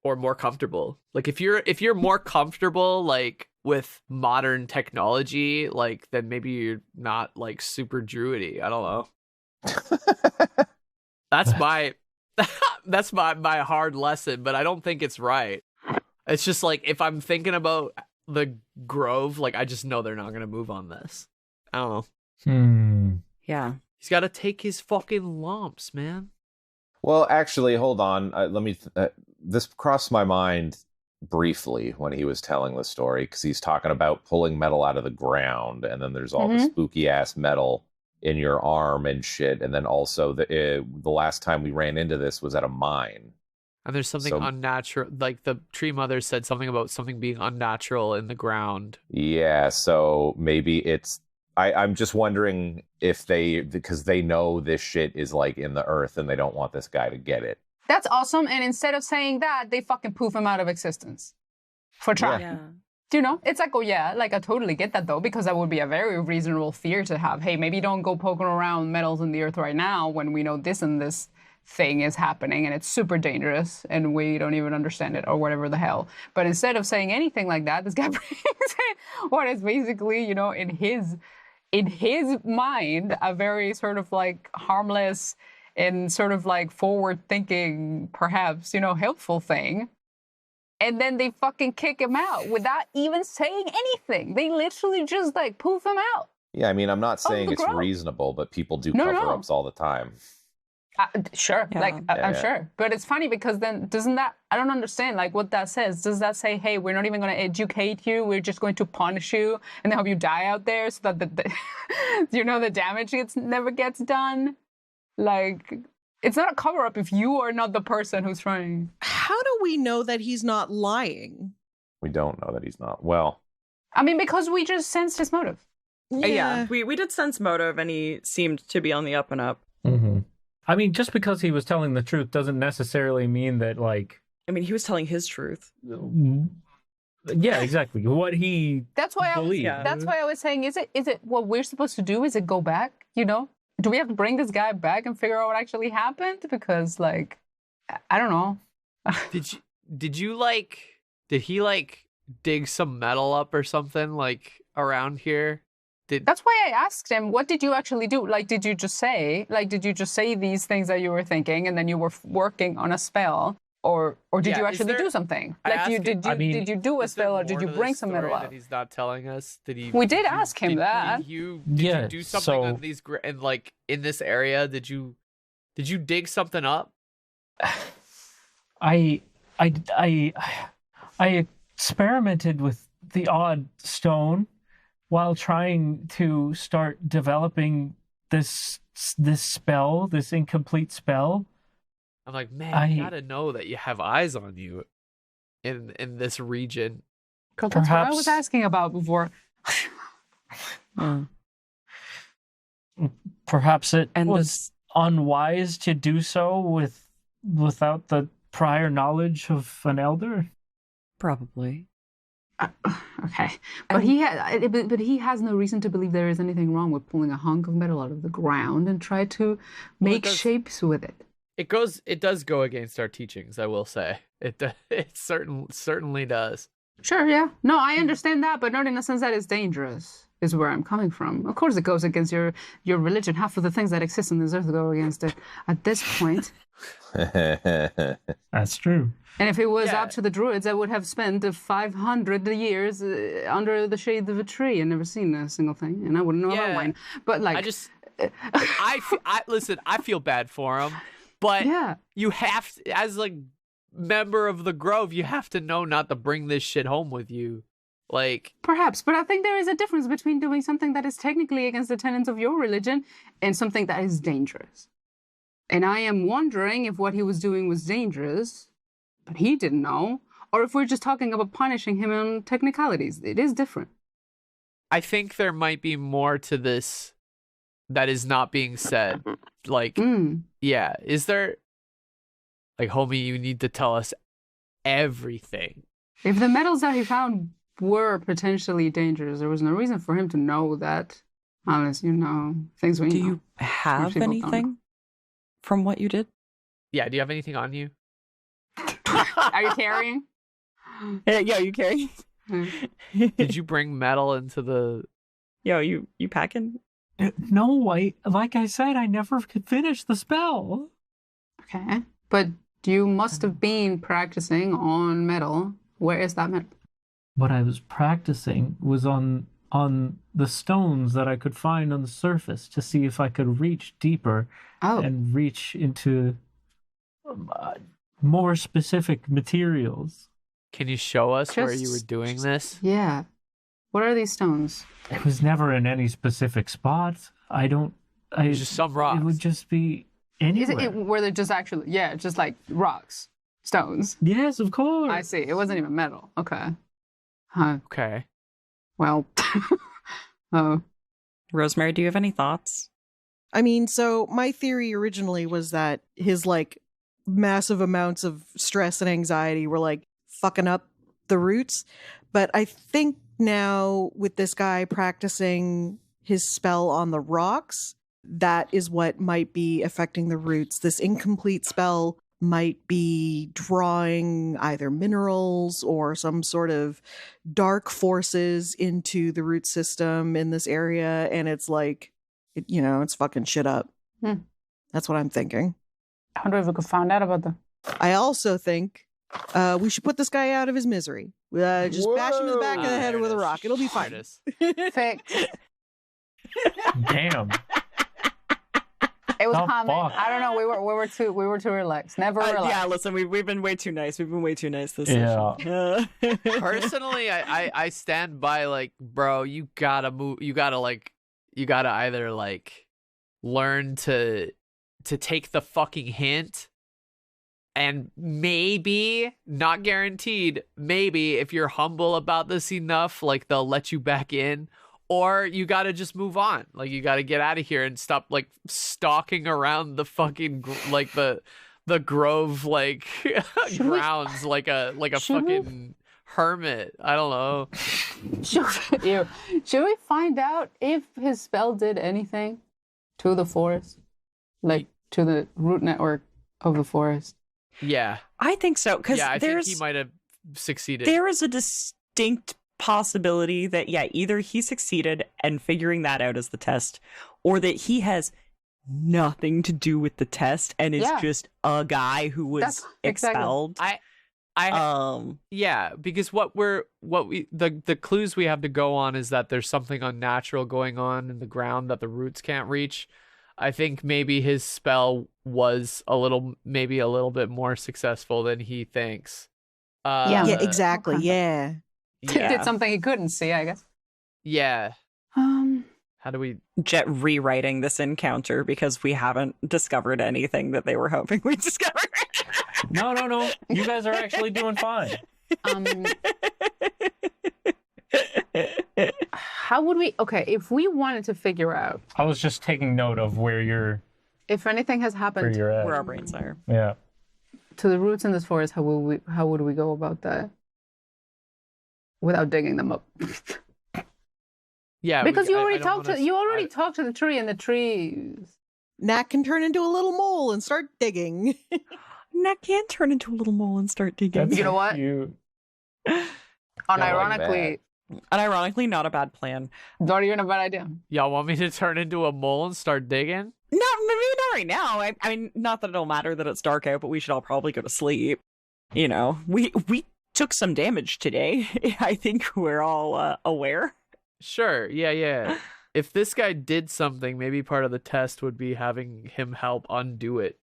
or more comfortable. Like, if you're more comfortable, like, with modern technology, like, then maybe you're not, like, super druidy. I don't know. That's my hard lesson, but I don't think it's right. It's just like, if I'm thinking about the Grove, like, I just know they're not going to move on this. I don't know. Yeah. He's got to take his fucking lumps, man. Well, actually, hold on. This crossed my mind briefly when he was telling the story, because he's talking about pulling metal out of the ground, and then there's all the spooky ass metal in your arm and shit. And then also the last time we ran into this was at a mine. And there's something unnatural, like the tree mother said something about something being unnatural in the ground. Yeah, so maybe it's... I'm just wondering if because they know this shit is like in the earth and they don't want this guy to get it. That's awesome. And instead of saying that, they fucking poof him out of existence for trying. Yeah. Do you know? It's like, oh yeah, like I totally get that though, because that would be a very reasonable fear to have. Hey, maybe don't go poking around metals in the earth right now when we know this and this thing is happening and it's super dangerous and we don't even understand it or whatever the hell. But instead of saying anything like that, this guy brings in what is basically, you know, in his mind, a very sort of like harmless and sort of like forward thinking, perhaps, you know, helpful thing. And then they fucking kick him out without even saying anything. They literally just like poof him out. Yeah, I mean, I'm not saying it's reasonable, but people do cover-ups all the time. Sure, Yeah. like I'm sure, but it's funny because then doesn't that? I don't understand like what that says. Does that say, hey, we're not even going to educate you, we're just going to punish you and then have you die out there so that the damage never gets done? Like, it's not a cover up if you are not the person who's trying. How do we know that he's not lying? We don't know that he's not. Well, I mean, because we just sensed his motive. Yeah, we did sense motive, and he seemed to be on the up and up. Mm-hmm. I mean, just because he was telling the truth doesn't necessarily mean that, like... I mean, he was telling his truth. Yeah, exactly. What he That's why believed. That's why I was saying, is it what we're supposed to do? Is it go back, Do we have to bring this guy back and figure out what actually happened? Because, like, I don't know. Did he, like, dig some metal up or something, like, around here? That's why I asked him, what did you actually do? Like, did you just say these things that you were thinking and then you were working on a spell? Or did you actually do something? Like, did you do a spell or did you bring some metal up? That he's not telling us. We did ask him that. Did you do something on these and like in this area? Did you dig something up? I experimented with the odd stone while trying to start developing this spell, this incomplete spell. I'm like, man, you gotta know that you have eyes on you in this region. That's what I was asking about before. Perhaps it was unwise to do so without the prior knowledge of an elder. Probably. Okay, but he has no reason to believe there is anything wrong with pulling a hunk of metal out of the ground and try to make shapes with it. It does go against our teachings, I will say. It certainly does. Sure, yeah. No, I understand that, but not in the sense that it's dangerous, is where I'm coming from. Of course it goes against your religion. Half of the things that exist on this earth go against it at this point. That's true. And if it was up to the druids, I would have spent 500 years under the shade of a tree and never seen a single thing, and I wouldn't know about wine. But like, listen, I feel bad for him, but you have to, as like member of the Grove, you have to know not to bring this shit home with you. Like, perhaps, but I think there is a difference between doing something that is technically against the tenets of your religion and something that is dangerous. And I am wondering if what he was doing was dangerous, but he didn't know, or if we're just talking about punishing him on technicalities. It is different. I think there might be more to this that is not being said. Like, is there... Like, homie, you need to tell us everything. If the metals that he found were potentially dangerous, there was no reason for him to know that, unless, things we know. Do you have anything from what you did? Yeah, do you have anything on you? Are you carrying? Yeah, you carrying? Did you bring metal into the... Yo, you packing? No, like I said, I never could finish the spell. Okay, but you must have been practicing on metal. Where is that metal? What I was practicing was on the stones that I could find on the surface to see if I could reach deeper and reach into more specific materials. Can you show us where you were doing this? Yeah. What are these stones? It was never in any specific spot. It's just some rocks. It would just be anywhere. Were they just actually, just like rocks, stones? Yes, of course. I see. It wasn't even metal. Okay. Okay. Well, Rosemary, do you have any thoughts? I mean, so my theory originally was that his like massive amounts of stress and anxiety were like fucking up the roots. But I think now with this guy practicing his spell on the rocks, that is what might be affecting the roots. This incomplete spell might be drawing either minerals or some sort of dark forces into the root system in this area. And it's like, it's fucking shit up. That's what I'm thinking. I wonder if we could find out about that. I also think we should put this guy out of his misery. Just bash him in the back of the head with a rock. It'll be fine. Fixed. Damn. It was The common. fuck? I don't know. We were too relaxed. Never relaxed. Yeah, listen, we've been way too nice. We've been way too nice this Yeah. session. Personally, I stand by, like, bro, you gotta move. You gotta either like learn to take the fucking hint, and maybe, not guaranteed, maybe if you're humble about this enough, like, they'll let you back in. Or you gotta just move on. Like, you gotta get out of here and stop, like, stalking around the fucking the grove, like, grounds like a fucking hermit. I don't know. Should we find out if his spell did anything to the forest, like to the root network of the forest? Yeah, I think so, because I think he might have succeeded. There is a distinct possibility that, either he succeeded and figuring that out as the test, or that he has nothing to do with the test and is just a guy who was expelled. Yeah, because the clues we have to go on is that there's something unnatural going on in the ground that the roots can't reach. I think maybe his spell was a little bit more successful than he thinks. Yeah, exactly. Okay. Yeah. Did something he couldn't see, I guess. Yeah. How do we... Jett rewriting this encounter because we haven't discovered anything that they were hoping we'd discover. No. You guys are actually doing fine. How would we... Okay, if we wanted to figure out... I was just taking note of where you're... If anything has happened... Where you're at. Where our brains are. Yeah. To the roots in this forest, how would we go about that? Without digging them up. Yeah, because you already talked to the tree, and the trees. Knack can turn into a little mole and start digging. Knack can turn into a little mole and start digging. That's you know what? Unironically, not a bad plan. Not even a bad idea. Y'all want me to turn into a mole and start digging? No, maybe not right now. I mean, not that it'll matter that it's dark out, but we should all probably go to sleep. You know, we took some damage today. I think we're all aware. Sure, yeah. If this guy did something, maybe part of the test would be having him help undo it.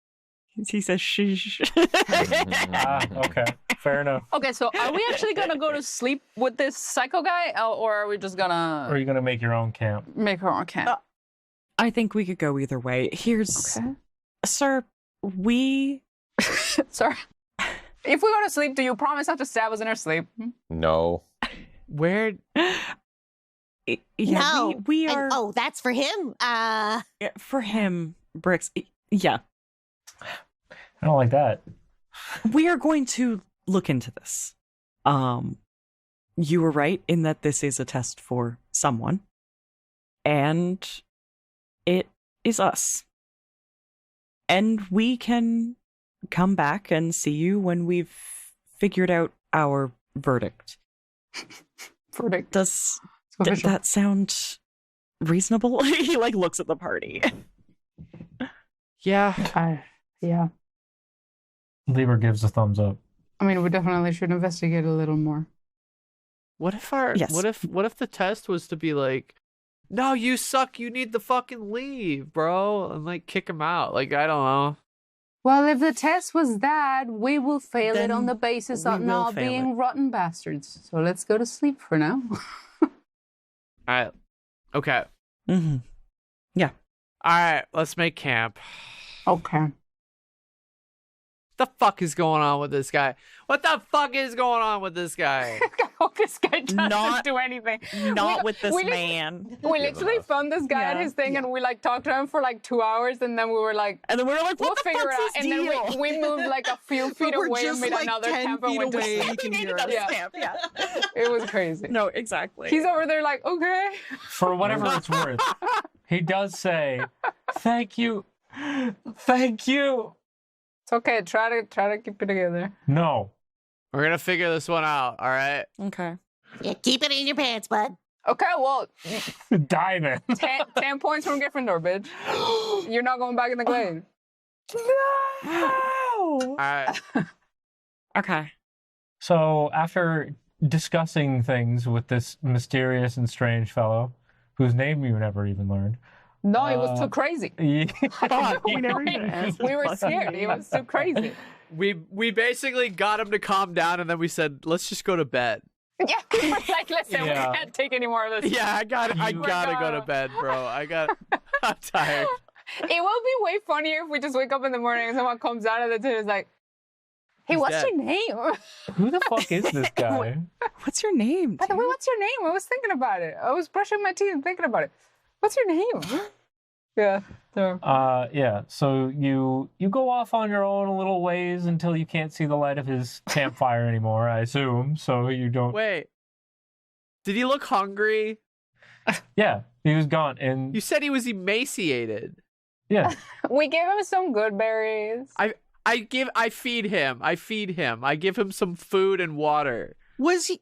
He says, shh. Okay, fair enough. Okay, so are we actually going to go to sleep with this psycho guy, or are we just going to... Or are you going to make your own camp? Make our own camp. I think we could go either way. Here's... Okay. Sir, we... Sorry. If we go to sleep, do you promise not to stab us in our sleep? No. Where... Yeah, no. We are... Oh, that's for him? Yeah, for him, Brix. Yeah. I don't like that. We are going to look into this. You were right in that this is a test for someone. And it is us. And we can come back and see you when we've figured out our verdict. Verdict. Does that sound reasonable? He looks at the party. Yeah. Yeah. Lieber gives a thumbs up. I mean, we definitely should investigate a little more. What if what if the test was to be like, no, you suck, you need to fucking leave, bro, and kick him out? I don't know. Well, if the test was that, we will fail it on the basis of not being rotten bastards. So let's go to sleep for now. All right. Okay. Mm-hmm. Yeah. All right. Let's make camp. Okay. The fuck is going on with this guy? What the fuck is going on with this guy? This guy doesn't do anything. Not with this man. We literally found this guy at his thing, and we talked to him for 2 hours, and then we were like, we'll figure it out. And then we moved a few feet away and made another camp and went to sleep. Yeah. It was crazy. No, exactly. He's over there okay. For whatever it's worth, he does say, "Thank you, thank you." It's okay. Try to keep it together. No. We're going to figure this one out, all right? Okay. Yeah, keep it in your pants, bud. Okay, well... Diamond. 10 points from Gryffindor, bitch. You're not going back in the glade. No! All right. Okay. So, after discussing things with this mysterious and strange fellow, whose name you never even learned, No, it was too crazy. Yeah. We never even asked We his were fucking scared. It name. was too crazy. We basically got him to calm down, and then we said, let's just go to bed. Yeah, like listen, Yeah. we can't take any more of this. Yeah, I gotta go to bed, bro. I'm tired. It will be way funnier if we just wake up in the morning and someone comes out of the tent and is like, "Hey, He's what's dead. your name?" Who the fuck is this guy? What's your name? By the way, what's your name? I was thinking about it. I was brushing my teeth and thinking about it. What's your name? Yeah. So. Yeah. So you go off on your own a little ways until you can't see the light of his campfire anymore, I assume. So you don't. Wait. Did he look hungry? Yeah, he was gone, and You said he was emaciated. yeah, We gave him some good berries. I feed him. I give him some food and water. Was he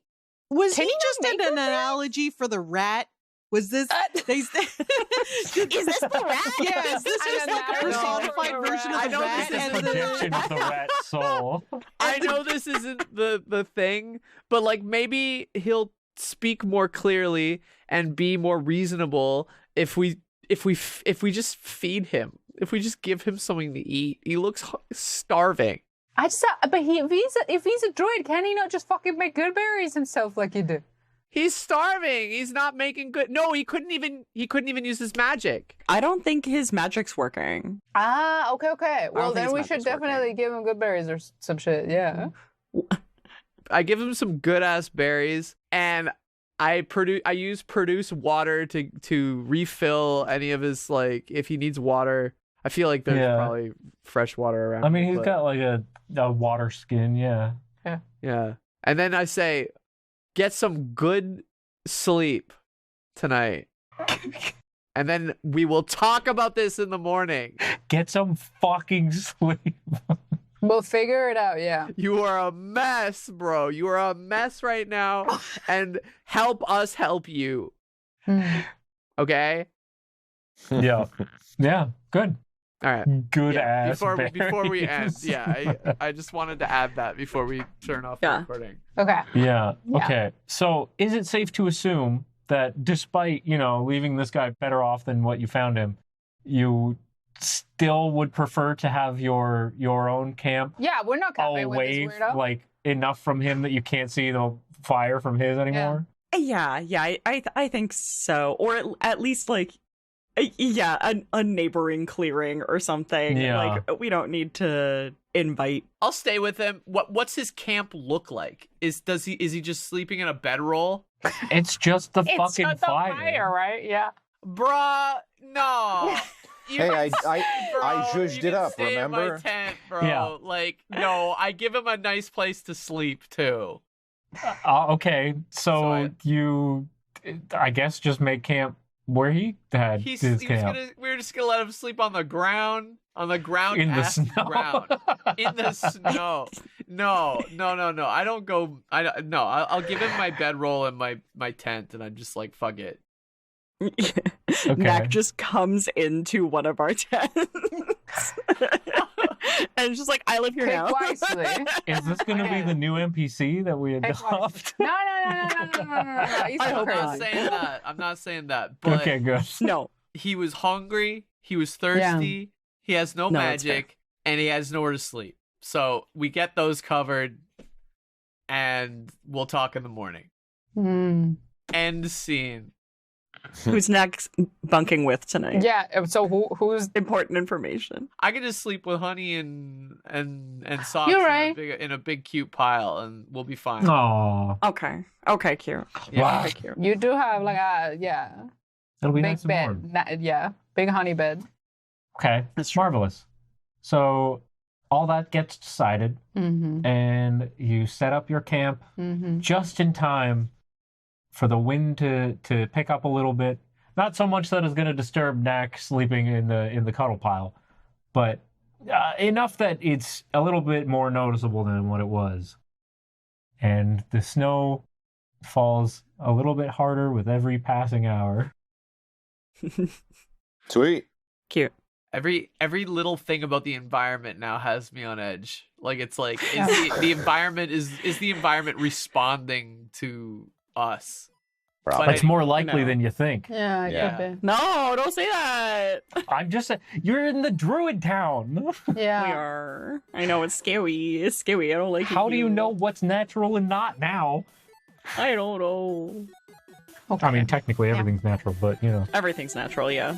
Can you just make an him that? analogy for the rat? Was this is Is this the rat? Yeah, is this I just don't like a know. personified version I of the know rat? this is And projection of the rat's soul. I know this isn't the thing, but like maybe he'll speak more clearly and be more reasonable if we just feed him. If we just give him something to eat. He looks starving. But if he's a druid, can he not just fucking make good berries himself like you do? He's starving. He's not making good. No, he couldn't even use his magic. I don't think his magic's working. Ah, okay. Well, think then his we should magic's working. definitely give him good berries or some shit. Yeah. I give him some good ass berries, and I use produce water to refill any of his, like, if he needs water. I feel like there's Yeah. probably fresh water around. I mean, he's but- got like a water skin. Yeah. Yeah. And then I say, get some good sleep tonight. And then we will talk about this in the morning. Get some fucking sleep. We'll figure it out. Yeah. You are a mess, bro. You are a mess right now. And help us help you. Okay? Yeah. Yeah. Good. All right. Good Yeah, ass. before we end, berries. yeah, I just wanted to add that before we turn off the Yeah. recording. Okay. Yeah. Yeah. Okay. So, is it safe to assume that despite, leaving this guy better off than what you found him, you still would prefer to have your own camp Yeah, we're not camping with away, this weirdo. like enough from him that you can't see the fire from his anymore? Yeah, I think so. Or at least like, a neighboring clearing or something. Yeah. Like we don't need to invite. I'll stay with him. What's his camp look like? Is he just sleeping in a bedroll? It's just the It's fucking just the fire. right? Yeah. Bruh, no. You Hey, can I bro, zhuzhed you it can up, stay in my remember? tent, bro. Yeah. Like, no, I give him a nice place to sleep too. Okay, so you, I guess, just make camp where he had his camp. We're just gonna let him sleep on the ground. On the ground, In the ass snow. ground. In the snow. No. I don't go. I'll give him my bedroll and my tent, and I'm just like, fuck it. Knack just comes into one of our tents. And it's just like, I live here Pick now. wisely. Is this going to be the new NPC that we Pick adopt? No. He's I so hope I'm not crazy. saying that. I'm not saying that. But Okay, good. No. he was hungry. He was thirsty. He has no No, that's fair. magic, and he has nowhere to sleep. So we get those covered, and we'll talk in the morning. End scene. Who's Knack's bunking with tonight? Yeah. So who's? Important information. I could just sleep with Honey and Socks You're right. in a big cute pile, and we'll be fine. Aw. Okay, cute. Yeah. Wow. Okay, cute. You do have like That'll be big nice and bed. warm. Big honey bed. Okay, That's true. marvelous. So all that gets decided, and you set up your camp just in time for the wind to pick up a little bit. Not so much that it's going to disturb Knack sleeping in the cuddle pile, but enough that it's a little bit more noticeable than what it was. And the snow falls a little bit harder with every passing hour. Sweet. Cute. Every little thing about the environment now has me on edge. Like, it's like, the environment is the environment responding to us? Probably. That's more likely No. than you think. Yeah, it Yeah. could No, don't say that. I'm just saying, you're in the druid town. be. Yeah. We are. I know it's scary. It's scary. I don't like it. How do you know what's natural and not now? I don't know. Okay. I mean, technically everything's natural, but you know. Everything's natural, yeah.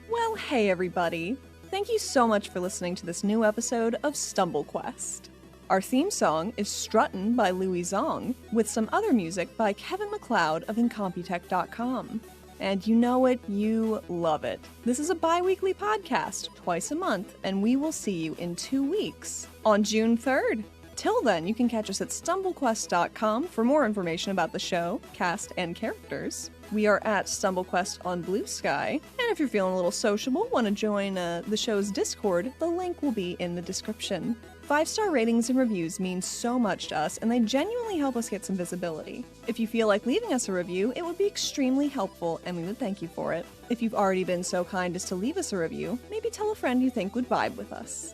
Well, hey everybody. Thank you so much for listening to this new episode of Stumble Quest. Our theme song is Struttin by Louie Zong, with some other music by Kevin MacLeod of Incompetech.com. And you know it, you love it. This is a bi-weekly podcast, twice a month, and we will see you in 2 weeks, on June 3rd. Till then, you can catch us at StumbleQuest.com for more information about the show, cast, and characters. We are at StumbleQuest on Blue Sky, and if you're feeling a little sociable, want to join the show's Discord, the link will be in the description. 5-star ratings and reviews mean so much to us, and they genuinely help us get some visibility. If you feel like leaving us a review, it would be extremely helpful, and we would thank you for it. If you've already been so kind as to leave us a review, maybe tell a friend you think would vibe with us.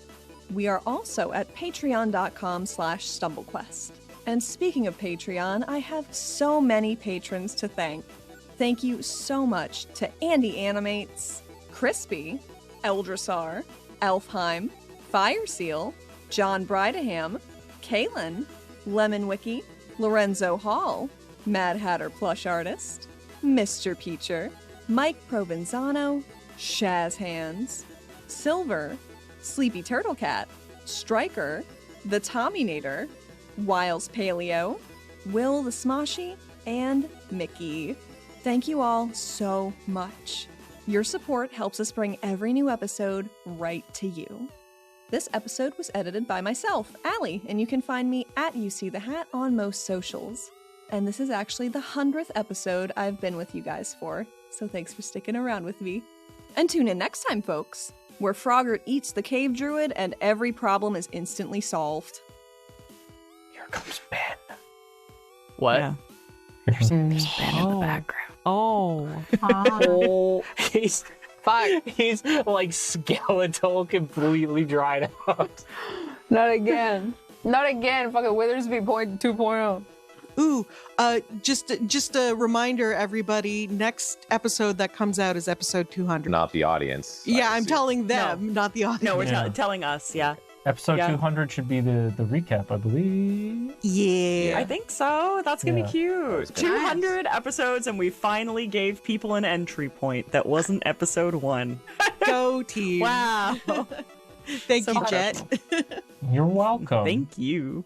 We are also at patreon.com/StumbleQuest. And speaking of Patreon, I have so many patrons to thank. Thank you so much to Andy Animates, Crispy, Eldrasar, Elfheim, Fireseal, John Brideham, Kellan, Lemon Wiki, Lorenzo Hall, Mad Hatter Plush Artist, Mr. Peacher, Mike Provenzano, Shaz Hands, Silver, Sleepy Turtle Cat, Striker, The Tommynator, Wiles Paleo, Will the Smoshy, and Mickey. Thank you all so much. Your support helps us bring every new episode right to you. This episode was edited by myself, Allie, and you can find me at YouSeeTheHat on most socials. And this is actually the 100th episode I've been with you guys for, so thanks for sticking around with me. And tune in next time, folks, where Froggart eats the cave druid and every problem is instantly solved. Here comes Ben. What? Yeah. There's Ben in the background. Oh. he's like skeletal, completely dried out. Not again. Not again. Fucking Withersby 2.0. Ooh, just a reminder, everybody. Next episode that comes out is episode 200. Not the audience. Yeah, I I'm see. telling them, not the audience. No, we're Yeah. telling us, yeah. Episode Yeah. 200 should be the recap, I believe. Yeah. I think so. That's gonna Yeah. be cute. was good. 200 episodes, and we finally gave people an entry point that wasn't episode 1. Go team. Wow. Thank So you, proud Jett. You're welcome. Thank you.